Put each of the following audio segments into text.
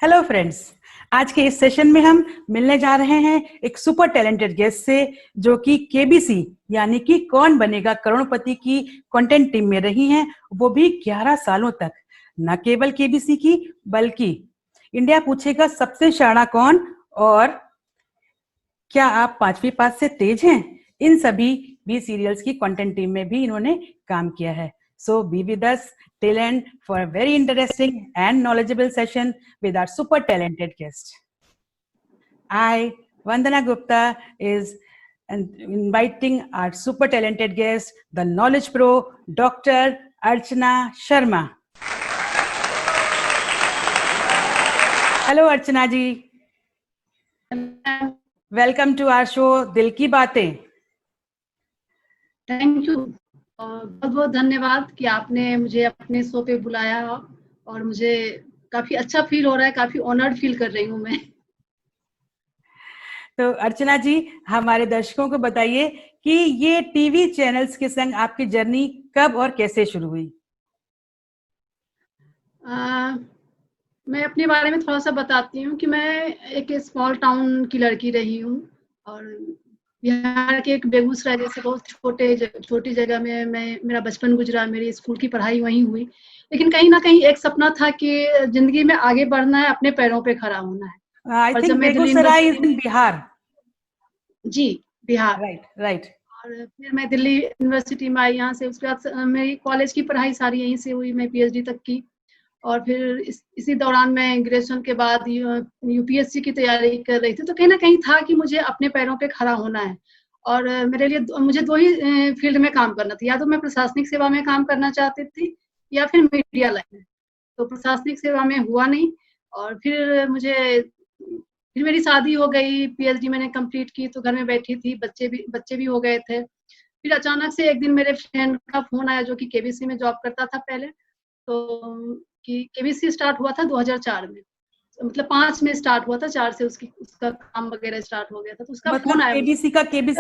Hello friends, आज के इस सेशन में हम मिलने जा रहे हैं एक सुपर टैलेंटेड गेस्ट से जो कि केबीसी यानी कि कौन बनेगा करोड़पति की कंटेंट टीम में रही हैं, वो भी 11 सालों तक। न केवल केबीसी की बल्कि इंडिया पूछेगा सबसे शाणा कौन और क्या आप पांचवी पास से तेज हैं, इन सभी भी सीरियल्स की कंटेंट टीम में भी इन्होंने काम किया है। So be with us till end for a very interesting and knowledgeable session with our super talented guest. I, Vandana Gupta, is inviting our super talented guest, the Knowledge Pro, Dr. Archana Sharma. Hello Archana ji. Welcome to our show दिल की बातें. Thank you, बहुत बहुत धन्यवाद कि आपने मुझे अपने शो पे बुलाया और मुझे काफी अच्छा फील हो रहा है, काफी ऑनर्ड फील कर रही हूँ मैं। तो अर्चना जी, हमारे दर्शकों को बताइए कि ये टीवी चैनल्स के संग आपकी जर्नी कब और कैसे शुरू हुई? मैं अपने बारे में थोड़ा सा बताती हूँ कि मैं एक स्मॉल टाउन की लड़की रही हूँ और बिहार के एक बेगूसराय जैसे बहुत छोटी जगह में मेरा बचपन गुजरा। मेरी स्कूल की पढ़ाई वहीं हुई, लेकिन कहीं ना कहीं एक सपना था कि जिंदगी में आगे बढ़ना है, अपने पैरों पे खड़ा होना है। I think Begusarai is in Bihar. जी, बिहार। राइट। और फिर मैं दिल्ली यूनिवर्सिटी में आई यहाँ से। उसके बाद मेरी कॉलेज की पढ़ाई सारी यहीं से हुई, मैं पीएचडी तक की। और फिर इसी दौरान मैं ग्रेजुएशन के बाद यूपीएससी की तैयारी कर रही थी। तो कहीं ना कहीं था कि मुझे अपने पैरों पे खड़ा होना है और मेरे लिए मुझे दो ही फील्ड में काम करना था, या तो मैं प्रशासनिक सेवा में काम करना चाहती थी या फिर मीडिया लाइन में। तो प्रशासनिक सेवा में हुआ नहीं और फिर मेरी शादी हो गई, पीएचडी मैंने कंप्लीट की तो घर में बैठी थी, बच्चे भी हो गए थे। फिर अचानक से एक दिन मेरे फ्रेंड का फोन आया जो कि केबीसी में जॉब करता था पहले। तो कि केबीसी स्टार्ट हुआ था 2004 में, मतलब 5 में स्टार्ट हुआ था, 4 से उसका काम वगैरह स्टार्ट हो गया था। तो उसका मतलब फोन आया केबीसी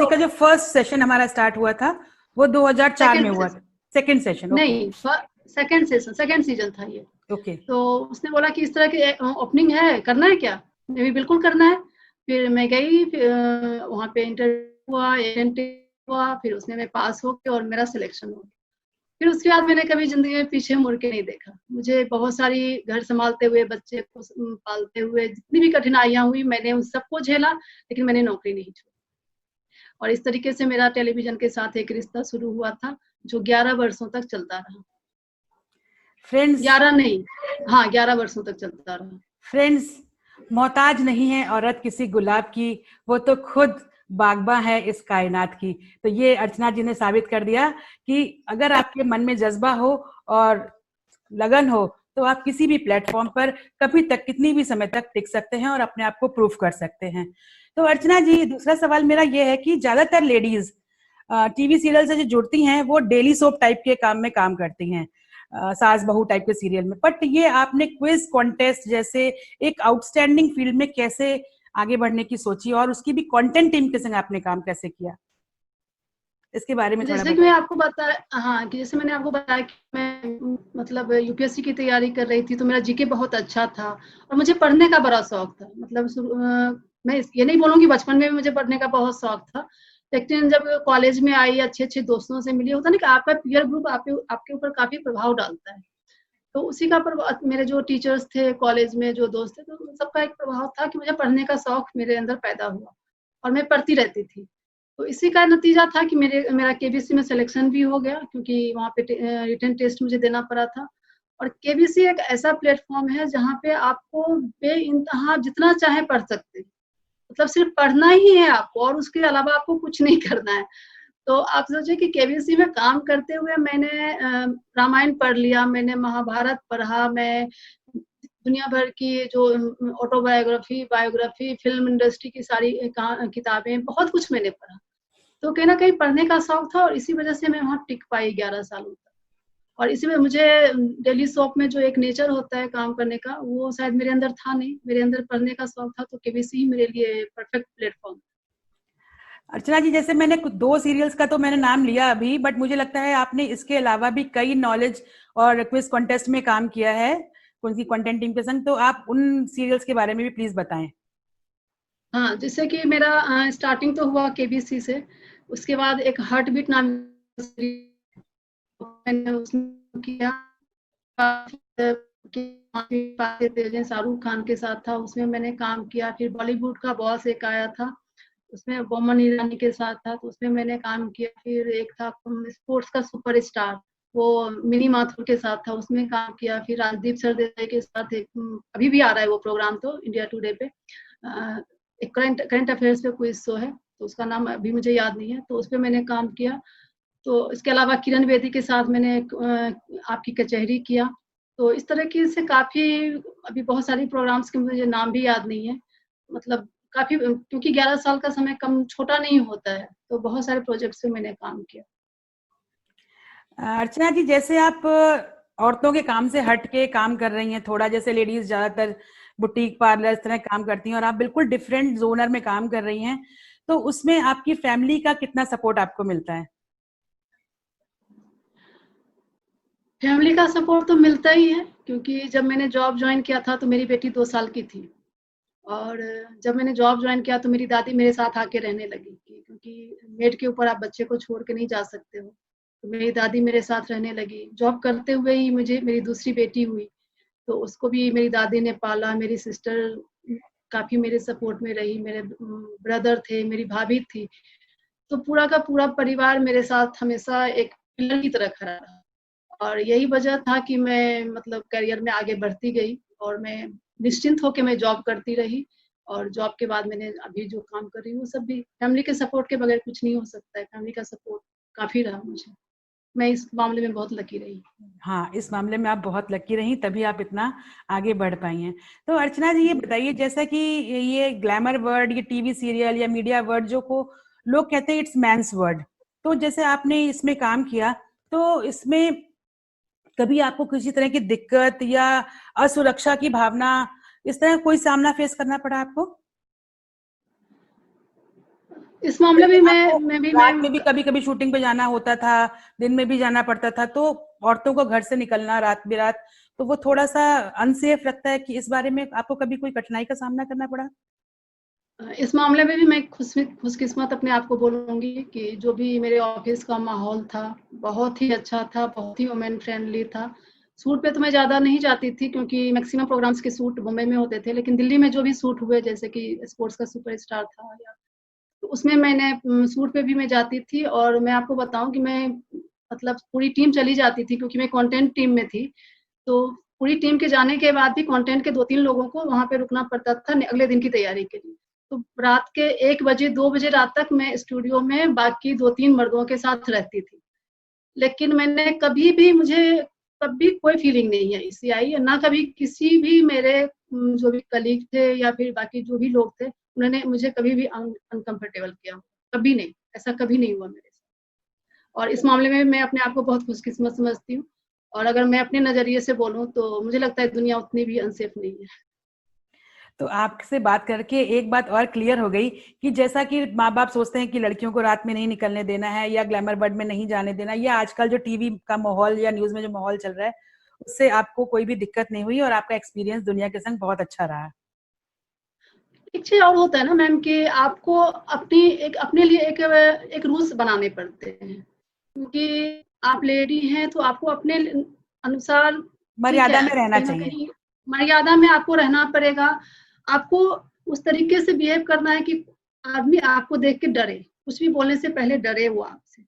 का जो फर्स्ट सेशन हमारा स्टार्ट हुआ था वो 2004 में हुआ था। Second session? नहीं, सेकंड सीजन था ये। ओके। तो उसने बोला कि इस तरह की ओपनिंग है, करना है क्या? मैं बिल्कुल करना है। फिर मैं गई, वहाँ पे इंटरव्यू हुआ, फिर उसमें मैं पास हो गई और मेरा सिलेक्शन हो गया। फिर उसके बाद मैंने कभी जिंदगी में पीछे मुड़ के नहीं देखा। मुझे बहुत सारी घर संभालते हुए, बच्चे को पालते हुए जितनी भी कठिनाइयां हुई, मैंने उन सबको झेला, लेकिन मैंने नौकरी नहीं छोड़ी। और इस तरीके से मेरा टेलीविजन के साथ एक रिश्ता शुरू हुआ था जो 11 वर्षों तक चलता रहा। फ्रेंड्स, 11 नहीं, हाँ 11 वर्षों तक चलता रहा। फ्रेंड्स, मोहताज नहीं है औरत किसी गुलाब की, वो तो खुद बागबा है इस कायनात की। तो ये अर्चना जी ने साबित कर दिया कि अगर आपके मन में जज्बा हो और लगन हो तो आप किसी भी प्लेटफॉर्म पर कभी तक, कितनी भी समय तक टिक सकते हैं और अपने आप को प्रूफ कर सकते हैं। तो अर्चना जी, दूसरा सवाल मेरा ये है कि ज्यादातर लेडीज टीवी सीरियल से जो जुड़ती हैं वो डेली सोप टाइप के काम में काम करती हैं, सास बहू टाइप के सीरियल में। बट ये आपने क्विज कॉन्टेस्ट जैसे एक आउटस्टैंडिंग फील्ड में कैसे आगे बढ़ने की सोची और उसकी भी कंटेंट टीम के संग आपने काम कैसे किया, इसके बारे में थोड़ा जैसे कि मैं आपको बताया, हाँ, कि जैसे मैंने आपको बताया कि मैं मतलब यूपीएससी की तैयारी कर रही थी, तो मेरा जीके बहुत अच्छा था और मुझे पढ़ने का बड़ा शौक था। मतलब मैं ये नहीं बोलूंगी बचपन में भी मुझे पढ़ने का बहुत शौक था, लेकिन जब कॉलेज में आई, अच्छे अच्छे दोस्तों से मिली, होता ना कि आपका पीयर ग्रुप आपके ऊपर काफी प्रभाव डालता है। तो उसी का प्रभाव, मेरे जो टीचर्स थे कॉलेज में, जो दोस्त थे, तो सबका एक प्रभाव था कि मुझे पढ़ने का शौक मेरे अंदर पैदा हुआ और मैं पढ़ती रहती थी। तो इसी का नतीजा था कि मेरा केबीसी में सिलेक्शन भी हो गया, क्योंकि वहाँ पे रिटन टेस्ट मुझे देना पड़ा था। और केबीसी एक ऐसा प्लेटफॉर्म है जहाँ पे आपको बेइंतहा जितना चाहे पढ़ सकते हैं, मतलब सिर्फ पढ़ना ही है आपको और उसके अलावा आपको कुछ नहीं करना है। तो आप सोचिए कि केबीसी में काम करते हुए मैंने रामायण पढ़ लिया, मैंने महाभारत पढ़ा, मैं दुनिया भर की जो ऑटोबायोग्राफी, बायोग्राफी, फिल्म इंडस्ट्री की सारी किताबें, बहुत कुछ मैंने पढ़ा। तो कहीं ना कहीं पढ़ने का शौक था और इसी वजह से मैं वहाँ टिक पाई 11 सालों तक। और इसी में मुझे डेली शॉप में जो एक नेचर होता है काम करने का, वो शायद मेरे अंदर था नहीं। मेरे अंदर पढ़ने का शौक था, तो केबीसी ही मेरे लिए परफेक्ट प्लेटफॉर्म। अर्चना जी, जैसे मैंने 2 सीरियल्स का तो मैंने नाम लिया अभी, बट मुझे लगता है आपने इसके अलावा भी कई नॉलेज और क्विज कॉन्टेस्ट में काम किया है। उनकी कंटेंट टीम के संग, तो आप उन सीरियल्स के बारे में भी प्लीज बताएं। हाँ, जैसे कि मेरा स्टार्टिंग तो हुआ केबीसी से, उसके बाद एक हार्ट बीट नाम मैंने उसमें किया, शाहरुख खान के साथ था, उसमें मैंने काम किया। फिर बॉलीवुड का बॉस एक आया था, उसमें बोमन ईरानी के साथ था, तो उसमें मैंने काम किया। फिर एक था स्पोर्ट्स का सुपरस्टार, वो मिनी माथुर के साथ था, उसमें काम किया। फिर राजदीप सरदेसाई के साथ अभी भी आ रहा है वो प्रोग्राम, तो इंडिया टुडे पे एक करंट अफेयर्स पे क्विज शो है, तो उसका नाम अभी मुझे याद नहीं है, तो उस पर मैंने काम किया। तो इसके अलावा किरण बेदी के साथ मैंने आपकी कचहरी किया। तो इस तरह की से काफी, अभी बहुत सारी प्रोग्राम्स के मुझे नाम भी याद नहीं है, मतलब काफी, क्योंकि 11 साल का समय कम छोटा नहीं होता है, तो बहुत सारे प्रोजेक्ट्स में मैंने काम किया। अर्चना जी, जैसे आप औरतों के काम से हट के काम कर रही हैं, थोड़ा जैसे लेडीज ज्यादातर बुटीक पार्लर इस तरह काम करती हैं, और आप बिल्कुल डिफरेंट जोनर में काम कर रही हैं, तो उसमें आपकी फैमिली का कितना सपोर्ट आपको मिलता है? फैमिली का सपोर्ट तो मिलता ही है, क्योंकि जब मैंने जॉब ज्वाइन किया था तो मेरी बेटी 2 साल की थी, और जब मैंने जॉब ज्वाइन किया तो मेरी दादी मेरे साथ आके रहने लगी, क्योंकि मेड के ऊपर आप बच्चे को छोड़ के नहीं जा सकते हो। तो मेरी दादी मेरे साथ रहने लगी। जॉब करते हुए ही मुझे मेरी दूसरी बेटी हुई, तो उसको भी मेरी दादी ने पाला। मेरी सिस्टर काफी मेरे सपोर्ट में रही, मेरे ब्रदर थे, मेरी भाभी थी, तो पूरा का पूरा परिवार मेरे साथ हमेशा एक पिलर की तरह खड़ा रहा। और यही वजह था कि मैं मतलब करियर में आगे बढ़ती गई, और मैं निश्चिंत होकर मैं जॉब करती रही, और जॉब के बाद मैंने अभी जो काम कर रही हूँ, सब भी फैमिली के सपोर्ट के बगैर कुछ नहीं हो सकता है। फैमिली का सपोर्ट काफी रहा मुझे, मैं इस मामले में बहुत लकी रही। हाँ, इस मामले में आप बहुत लकी रही, तभी आप इतना आगे बढ़ पाई हैं। तो अर्चना जी, ये बताइए, जैसा कि ये ग्लैमर वर्ड, ये टीवी सीरियल या मीडिया वर्ड जो को लोग कहते हैं इट्स मैंस वर्ड, तो जैसे आपने इसमें काम किया, तो इसमें कभी आपको किसी तरह की दिक्कत या असुरक्षा की भावना, इस तरह कोई सामना फेस करना पड़ा आपको? इस मामले जैसे में आपको मैं रात में भी कभी कभी शूटिंग पे जाना होता था, दिन में भी जाना पड़ता था, तो औरतों को घर से निकलना रात बिरात, तो वो थोड़ा सा अनसेफ लगता है, कि इस बारे में आपको कभी कोई कठिनाई का सामना करना पड़ा? इस मामले में भी मैं खुशकिस्मत अपने आप को बोलूंगी कि जो भी मेरे ऑफिस का माहौल था बहुत ही अच्छा था, बहुत ही वुमेन फ्रेंडली था। शूट पे तो मैं ज्यादा नहीं जाती थी, क्योंकि मैक्सिमम प्रोग्राम्स के शूट मुंबई में होते थे, लेकिन दिल्ली में जो भी शूट हुए, जैसे कि स्पोर्ट्स का सुपरस्टार था, या तो उसमें मैंने शूट पे भी मैं जाती थी। और मैं आपको बताऊं कि मैं मतलब पूरी टीम चली जाती थी, क्योंकि मैं कंटेंट टीम में थी। तो पूरी टीम के जाने के बाद भी कंटेंट के 2-3 लोगों को वहां पे रुकना पड़ता था अगले दिन की तैयारी के लिए। तो रात के 1 बजे 2 बजे रात तक मैं स्टूडियो में बाकी 2-3 मर्दों के साथ रहती थी। लेकिन मैंने कभी भी, मुझे कभी कोई फीलिंग नहीं है इससे आई, ना कभी किसी भी मेरे जो भी कलीग थे या फिर बाकी जो भी लोग थे, उन्होंने मुझे कभी भी अनकंफर्टेबल किया, कभी नहीं, ऐसा कभी नहीं हुआ मेरे साथ। और इस मामले में मैं अपने आप को बहुत खुशकिस्मत समझती हूँ। और अगर मैं अपने नजरिए से बोलूं तो मुझे लगता है दुनिया उतनी भी अनसेफ नहीं है। तो आपसे बात करके एक बात और क्लियर हो गई, कि जैसा कि माँ बाप सोचते हैं कि लड़कियों को रात में नहीं निकलने देना है या ग्लैमर वर्ड में नहीं जाने देना, या आजकल जो टीवी का माहौल या न्यूज में जो माहौल चल रहा है, उससे आपको कोई भी दिक्कत नहीं हुई, और आपका एक्सपीरियंस दुनिया के संग बहुत अच्छा रहा। एक चीज और होता है ना मैम, कि आपको अपने लिए एक रूल्स बनाने पड़ते हैं, क्योंकि आप लेडी हैं तो आपको अपने अनुसार, ठीक मर्यादा है, में रहना कहीं ना चाहिए। कहीं मर्यादा में आपको रहना पड़ेगा। आपको उस तरीके से बिहेव करना है कि आदमी आपको देख के डरे, कुछ भी बोलने से पहले डरे वो आपसे।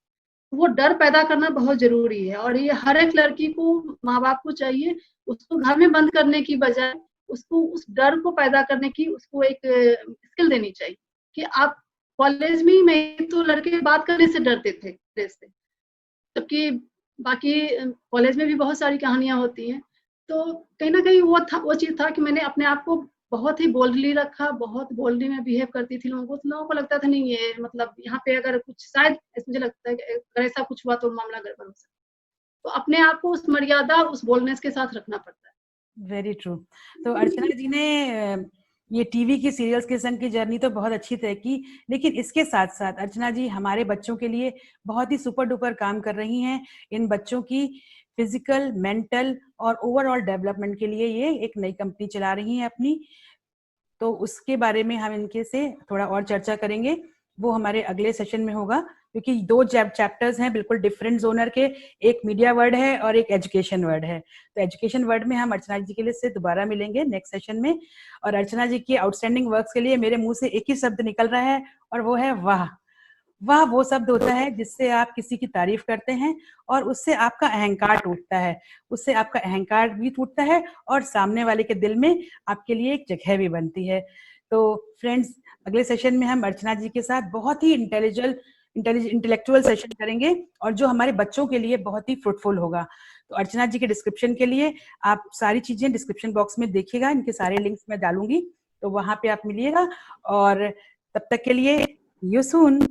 वो डर पैदा करना बहुत जरूरी है, और ये हर एक लड़की को, माँ बाप को चाहिए, उसको घर में बंद करने की बजाय उसको उस डर को पैदा करने की उसको एक स्किल देनी चाहिए। कि आप कॉलेज में तो लड़के बात करने से डरते थे से, जबकि बाकी कॉलेज में भी बहुत सारी कहानियां होती हैं। तो कहीं ना कहीं वो चीज था कि मैंने अपने आप को बहुत ही बोल्डली रखा, बहुत बोल्डली में बिहेव करती थी। लोगों को, तो लोगों को लगता था नहीं, ये मतलब यहाँ पे अगर कुछ, शायद मुझे लगता है कि अगर ऐसा कुछ हुआ तो मामला गड़बड़ हो सकता है। तो अपने आप को उस मर्यादा, उस बोल्डनेस के साथ रखना पड़ता है। Very true. तो अर्चना जी ने ये टीवी की सीरियल्स के संग की जर्नी तो बहुत अच्छी तय की, लेकिन इसके साथ साथ अर्चना जी हमारे बच्चों के लिए बहुत ही सुपर डुपर काम कर रही हैं। इन बच्चों की फिजिकल, मेंटल और ओवरऑल डेवलपमेंट के लिए ये एक नई कंपनी चला रही हैं अपनी। तो उसके बारे में हम इनके से थोड़ा और चर्चा करेंगे, वो हमारे अगले सेशन में होगा, क्योंकि दो चैप्टर्स हैं बिल्कुल डिफरेंट जोनर के, एक मीडिया वर्ड है और एक एजुकेशन वर्ड है। तो एजुकेशन वर्ड में हम अर्चना जी के लिए से दोबारा मिलेंगे नेक्स्ट सेशन में। और अर्चना जी की आउटस्टैंडिंग वर्क्स के लिए मेरे मुंह से एक ही शब्द निकल रहा है, और वो है वाह। वाह वो शब्द होता है जिससे आप किसी की तारीफ करते हैं और उससे आपका अहंकार टूटता है, उससे आपका अहंकार भी टूटता है और सामने वाले के दिल में आपके लिए एक जगह भी बनती है। तो फ्रेंड्स, अगले सेशन में हम अर्चना जी के साथ बहुत ही इंटेलेक्चुअल सेशन करेंगे, और जो हमारे बच्चों के लिए बहुत ही फ्रूटफुल होगा। तो अर्चना जी के डिस्क्रिप्शन के लिए आप सारी चीजें डिस्क्रिप्शन बॉक्स में देखिएगा, इनके सारे लिंक्स मैं डालूंगी, तो वहां पे आप मिलिएगा। और तब तक के लिए यू सून।